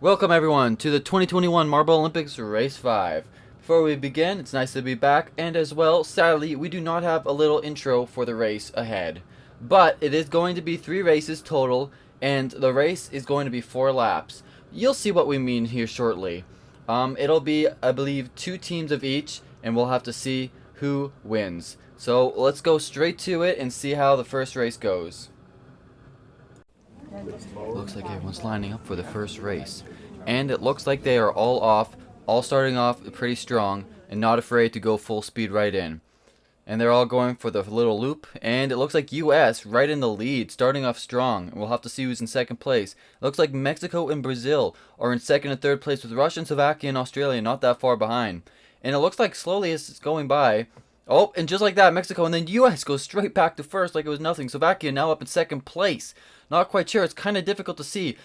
Welcome everyone to the 2021 Marble Olympics Race 5. Before we begin, it's nice to be back, and as well, sadly, we do not have a little intro for the race ahead. But it is going to be 3 races total, and the race is going to be 4 laps. You'll see what we mean here shortly. It'll be, I believe, 2 teams of each, and we'll have to see who wins. So let's go straight to it and see how the first race goes. Looks like everyone's lining up for the first race. And it looks like they are all starting off pretty strong, and not afraid to go full speed right in. And they're all going for the little loop, and it looks like US right in the lead, starting off strong. We'll have to see who's in second place. It looks like Mexico and Brazil are in second and third place, with Russia and Slovakia and Australia not that far behind. And it looks like slowly as it's going by. Oh, and just like that, Mexico and then US goes straight back to first like it was nothing. Slovakia now up in second place. Not quite sure. It's kind of difficult to see.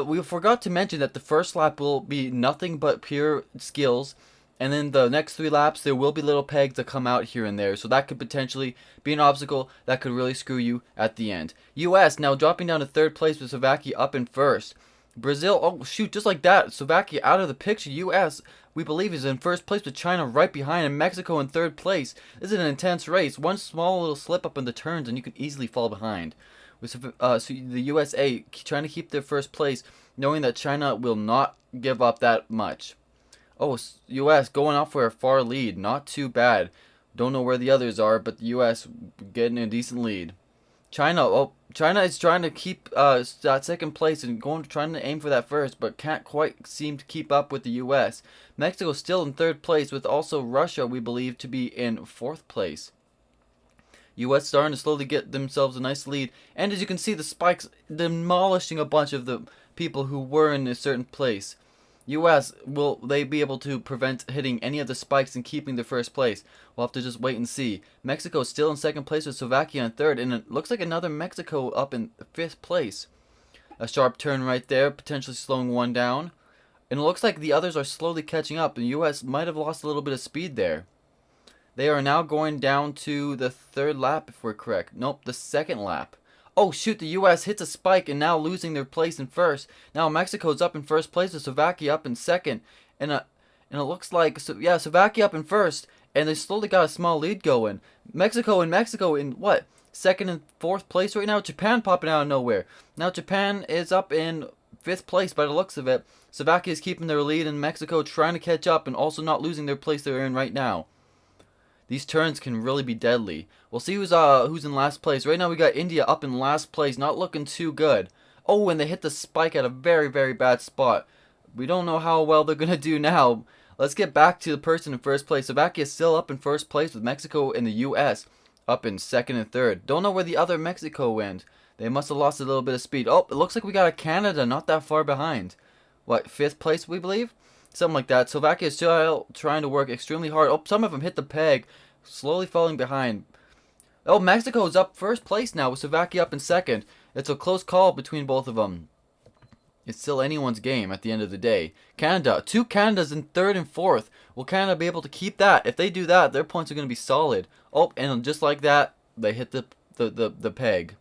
We forgot to mention that the first lap will be nothing but pure skills. And then the next 3 laps, there will be little pegs that come out here and there. So that could potentially be an obstacle that could really screw you at the end. US now dropping down to third place with Slovakia up in first. Brazil, oh shoot, just like that, Slovakia out of the picture. US, we believe, is in first place with China right behind, and Mexico in third place. This is an intense race. One small little slip up in the turns and you can easily fall behind. With so the USA trying to keep their first place, knowing that China will not give up that much. Oh, US going off for a far lead. Not too bad. Don't know where the others are, but the US getting a decent lead. China is trying to keep that second place and trying to aim for that first, but can't quite seem to keep up with the US. Mexico still in third place, with also Russia, we believe, to be in fourth place. US starting to slowly get themselves a nice lead, and as you can see, the spikes demolishing a bunch of the people who were in a certain place. US, will they be able to prevent hitting any of the spikes and keeping the first place? We'll have to just wait and see. Mexico still in second place with Slovakia in third, and it looks like another Mexico up in fifth place. A sharp turn right there, potentially slowing one down. And it looks like the others are slowly catching up, and US might have lost a little bit of speed there. They are now going down to the third lap, if we're correct. Nope, the second lap. Oh shoot, the US hits a spike and now losing their place in first. Now Mexico's up in first place with Slovakia up in second. And it looks like, Slovakia up in first. And they slowly got a small lead going. Mexico in what? Second and fourth place right now? Japan popping out of nowhere. Now Japan is up in fifth place by the looks of it. Slovakia is keeping their lead, and Mexico trying to catch up and also not losing their place they're in right now. These turns can really be deadly. We'll see who's in last place. Right now we got India up in last place, not looking too good. Oh, and they hit the spike at a very, very bad spot. We don't know how well they're going to do now. Let's get back to the person in first place. Slovakia is still up in first place, with Mexico and the US up in second and third. Don't know where the other Mexico went. They must have lost a little bit of speed. Oh, it looks like we got a Canada not that far behind. What, fifth place we believe? Something like that. Slovakia is still trying to work extremely hard. Oh, some of them hit the peg, slowly falling behind. Oh, Mexico is up first place now, with Slovakia up in second. It's a close call between both of them. It's still anyone's game at the end of the day. Canada, 2 Canadas in third and fourth. Will Canada be able to keep that? If they do that, their points are going to be solid. Oh, and just like that, they hit the peg.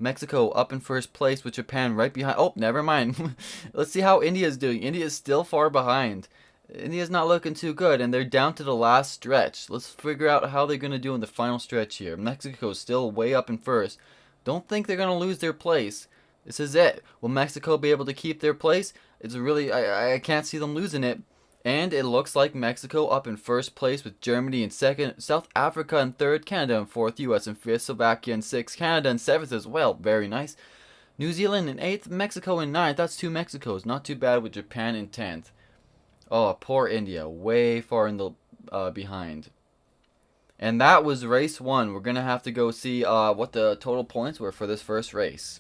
Mexico up in first place with Japan right behind. Oh, never mind. Let's see how India is doing. India is still far behind. India's not looking too good, and they're down to the last stretch. Let's figure out how they're going to do in the final stretch here. Mexico's still way up in first. Don't think they're going to lose their place. This is it. Will Mexico be able to keep their place? It's really, I can't see them losing it. And it looks like Mexico up in first place, with Germany in second, South Africa in third, Canada in fourth, US in fifth, Slovakia in sixth, Canada in seventh as well. Very nice. New Zealand in eighth, Mexico in ninth. That's 2 Mexicos. Not too bad, with Japan in 10th. Oh, poor India. Way far in the behind. And that was race 1. We're going to have to go see what the total points were for this first race.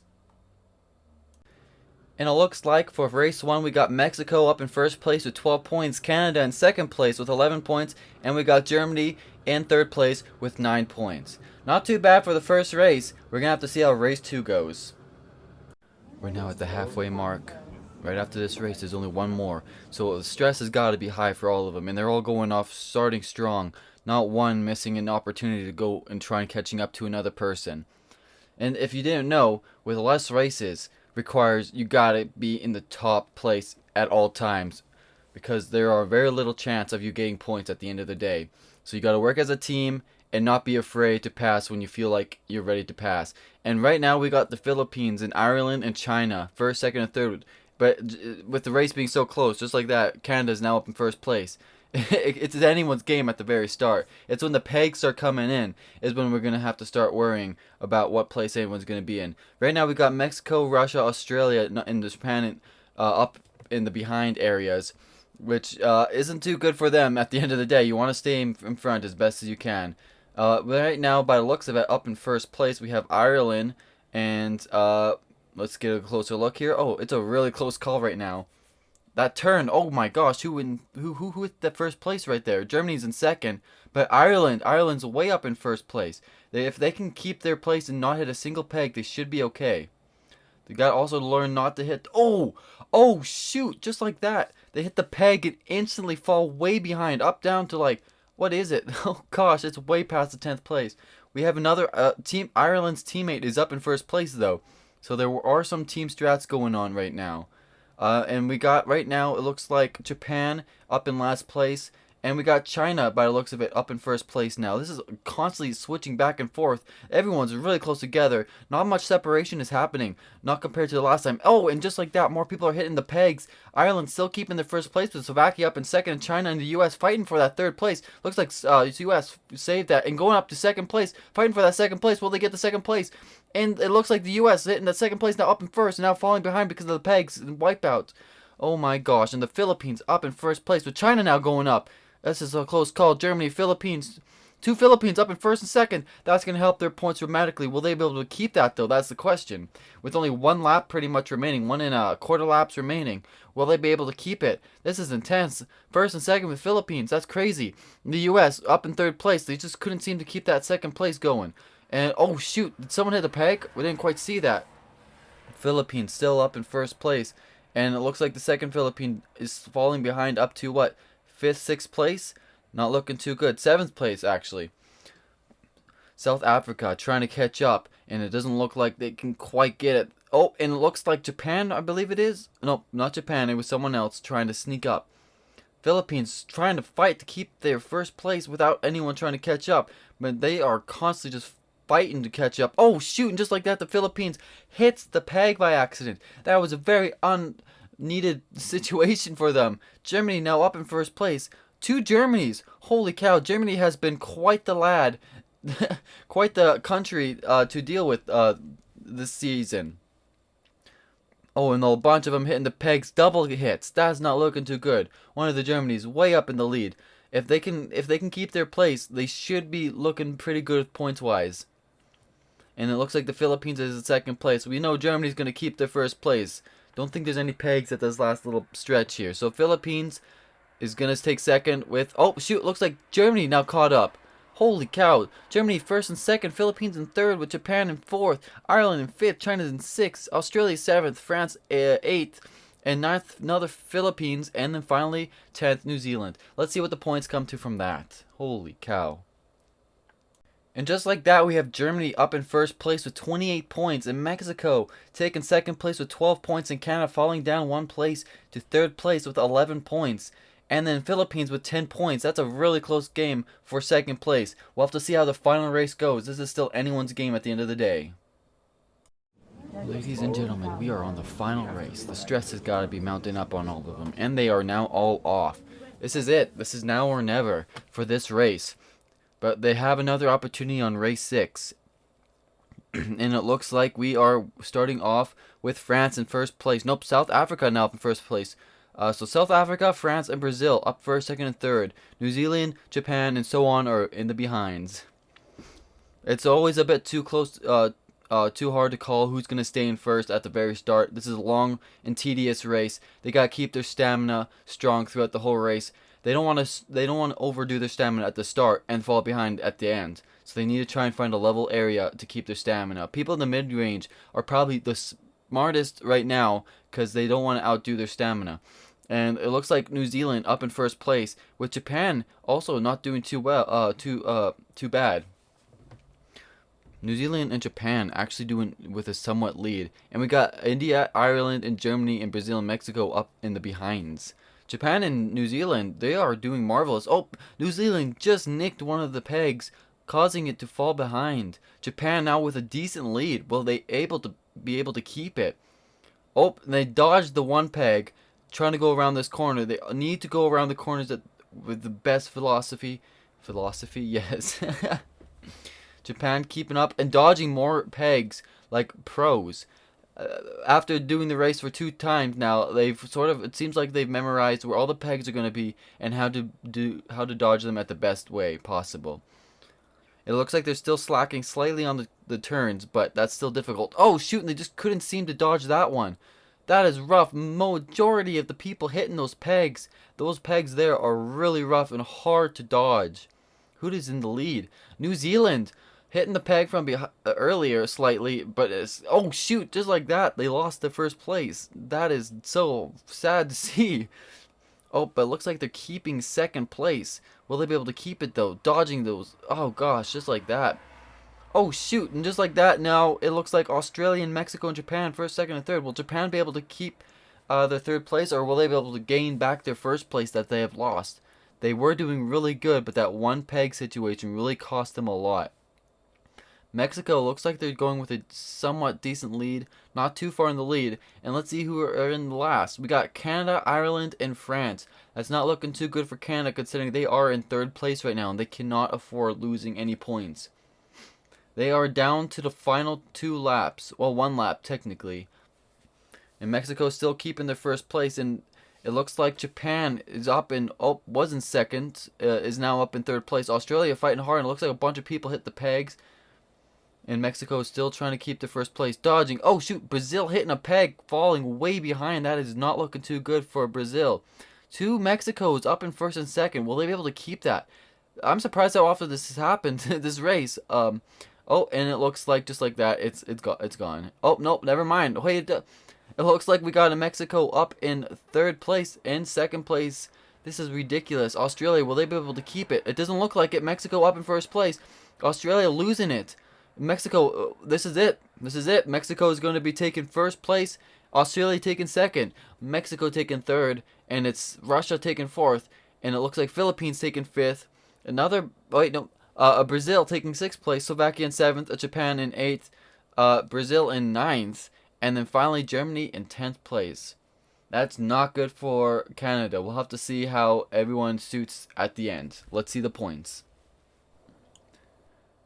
And it looks like for race 1, we got Mexico up in first place with 12 points, Canada in second place with 11 points, and we got Germany in third place with 9 points. Not too bad for the first race. We're going to have to see how race 2 goes. We're now at the halfway mark. Right after this race, there's only one more. So the stress has got to be high for all of them, and they're all going off starting strong. Not one missing an opportunity to go and try and catching up to another person. And if you didn't know, with less races, requires you gotta be in the top place at all times, because there are very little chance of you getting points at the end of the day. So you gotta work as a team and not be afraid to pass when you feel like you're ready to pass. And right now we got the Philippines and Ireland and China first, second, and third. But with the race being so close, just like that, Canada is now up in first place. It's anyone's game at the very start. It's when the pegs start coming in is when we're gonna have to start worrying about what place anyone's gonna be in. Right now we got Mexico, Russia, Australia, and Japan up in the behind areas, which isn't too good for them. At the end of the day, you want to stay in front as best as you can. Right now, by the looks of it, up in first place we have Ireland, and let's get a closer look here. Oh, it's a really close call right now. That turn, oh my gosh, who hit the first place right there? Germany's in second, but Ireland's way up in first place. If they can keep their place and not hit a single peg, they should be okay. They got also to learn not to hit. Oh shoot! Just like that, they hit the peg and instantly fall way behind, up down to like, what is it? Oh gosh, it's way past the 10th place. We have another team. Ireland's teammate is up in first place though, so there are some team strats going on right now. And we got right now, it looks like Japan up in last place. And we got China, by the looks of it, up in first place now. This is constantly switching back and forth. Everyone's really close together. Not much separation is happening, not compared to the last time. Oh, and just like that, more people are hitting the pegs. Ireland still keeping their first place, with Slovakia up in second, and China and the U.S. fighting for that third place. Looks like U.S. saved that and going up to second place, fighting for that second place. Will they get the second place? And it looks like the U.S. hitting that second place, now up in first, and now falling behind because of the pegs and wipeouts. Oh my gosh, and the Philippines up in first place, with China now going up. This is a close call. Germany, Philippines. Two Philippines up in first and second. That's going to help their points dramatically. Will they be able to keep that, though? That's the question. With only one lap pretty much remaining, one and a quarter laps remaining, will they be able to keep it? This is intense. First and second with Philippines. That's crazy. The U.S. up in third place. They just couldn't seem to keep that second place going. And, oh, shoot. Did someone hit a peg? We didn't quite see that. Philippines still up in first place. And it looks like the second Philippine is falling behind up to what? 5th, 6th place? Not looking too good. 7th place, actually. South Africa trying to catch up, and it doesn't look like they can quite get it. Oh, and it looks like Japan, I believe it is. No, not Japan. It was someone else trying to sneak up. Philippines trying to fight to keep their first place without anyone trying to catch up. But they are constantly just fighting to catch up. Oh, shoot, and just like that, the Philippines hits the peg by accident. That was a very needed situation for them. Germany now up in first place. Two Germanys. Holy cow, Germany has been quite the lad, quite the country to deal with this season. Oh, and a bunch of them hitting the pegs, double hits. That's not looking too good. One of the Germanys way up in the lead. If they can keep their place, they should be looking pretty good points wise. And it looks like the Philippines is in second place. We know Germany's going to keep their first place. Don't think there's any pegs at this last little stretch here. So Philippines is going to take second with... Oh, shoot. Looks like Germany now caught up. Holy cow. Germany first and second. Philippines in third, with Japan in fourth. Ireland in fifth. China in sixth. Australia seventh. France eighth. And ninth, another Philippines. And then finally, 10th, New Zealand. Let's see what the points come to from that. Holy cow. And just like that, we have Germany up in first place with 28 points, and Mexico taking second place with 12 points, and Canada falling down one place to third place with 11 points. And then Philippines with 10 points. That's a really close game for second place. We'll have to see how the final race goes. This is still anyone's game at the end of the day. Ladies and gentlemen, we are on the final race. The stress has got to be mounting up on all of them, and they are now all off. This is it. This is now or never for this race. But they have another opportunity on race 6. And it looks like we are starting off with France in first place. Nope, South Africa now up in first place. So South Africa, France, and Brazil up first, second, and third. New Zealand, Japan, and so on are in the behinds. It's always a bit too close, too hard to call who's going to stay in first at the very start. This is a long and tedious race. They got to keep their stamina strong throughout the whole race. They don't want to overdo their stamina at the start and fall behind at the end. So they need to try and find a level area to keep their stamina. People in the mid-range are probably the smartest right now because they don't want to outdo their stamina. And it looks like New Zealand up in first place, with Japan also not doing too well, too bad. New Zealand and Japan actually doing with a somewhat lead. And we got India, Ireland, and Germany, and Brazil and Mexico up in the behinds. Japan and New Zealand, they are doing marvelous. Oh, New Zealand just nicked one of the pegs, causing it to fall behind. Japan now with a decent lead. Will they be able to keep it? Oh, they dodged the one peg, trying to go around this corner. They need to go around the corners with the best philosophy. Philosophy, yes. Japan keeping up and dodging more pegs like pros. After doing the race for 2 times now, they've sort of, it seems like they've memorized where all the pegs are going to be and how to dodge them at the best way possible. It looks like they're still slacking slightly on the turns, but that's still difficult. Oh shoot, and they just couldn't seem to dodge that one. That is rough. Majority of the people hitting those pegs there are really rough and hard to dodge. Who is in the lead? New Zealand hitting the peg from earlier slightly, but oh shoot, just like that, they lost their first place. That is so sad to see. Oh, but it looks like they're keeping second place. Will they be able to keep it though? Dodging those. Oh gosh, just like that. Oh shoot, and just like that now, it looks like Australia and Mexico and Japan, first, second, and third. Will Japan be able to keep their third place, or will they be able to gain back their first place that they have lost? They were doing really good, but that one peg situation really cost them a lot. Mexico looks like they're going with a somewhat decent lead, not too far in the lead. And let's see who are in the last. We got Canada, Ireland, and France. That's not looking too good for Canada considering they are in third place right now and they cannot afford losing any points. They are down to the final 2 laps. Well, 1 lap technically. And Mexico is still keeping their first place, and it looks like Japan is up in, was in second, is now up in third place. Australia fighting hard, and it looks like a bunch of people hit the pegs. And Mexico is still trying to keep the first place. Dodging. Oh, shoot. Brazil hitting a peg. Falling way behind. That is not looking too good for Brazil. 2 Mexicos up in first and second. Will they be able to keep that? I'm surprised how often this has happened. This race. Oh, and it looks like just like that. It's gone. Oh, nope. Never mind. Wait. It looks like we got a Mexico up in third place and second place. This is ridiculous. Australia, will they be able to keep it? It doesn't look like it. Mexico up in first place. Australia losing it. Mexico, this is it. This is it. Mexico is going to be taking first place. Australia taking second. Mexico taking third. And it's Russia taking fourth. And it looks like Philippines taking fifth. Brazil taking sixth place. Slovakia in seventh. Japan in eighth. Brazil in ninth. And then finally Germany in 10th place. That's not good for Canada. We'll have to see how everyone suits at the end. Let's see the points.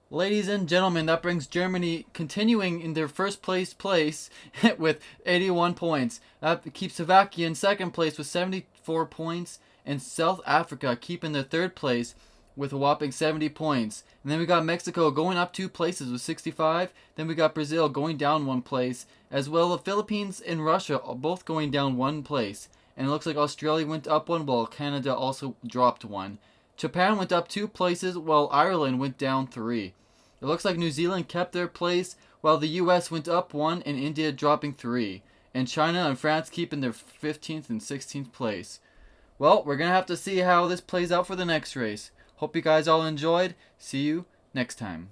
Ladies and gentlemen, that brings Germany continuing in their first place with 81 points. That keeps Slovakia in second place with 74 points, and South Africa keeping their third place with a whopping 70 points. And then we got Mexico going up 2 places with 65. Then we got Brazil going down 1 place, as well as Philippines and Russia both going down 1 place. And it looks like Australia went up 1, while Canada also dropped 1. Japan went up 2 places, while Ireland went down 3. It looks like New Zealand kept their place, while the US went up 1 and India dropping 3. And China and France keeping their 15th and 16th place. Well, we're going to have to see how this plays out for the next race. Hope you guys all enjoyed. See you next time.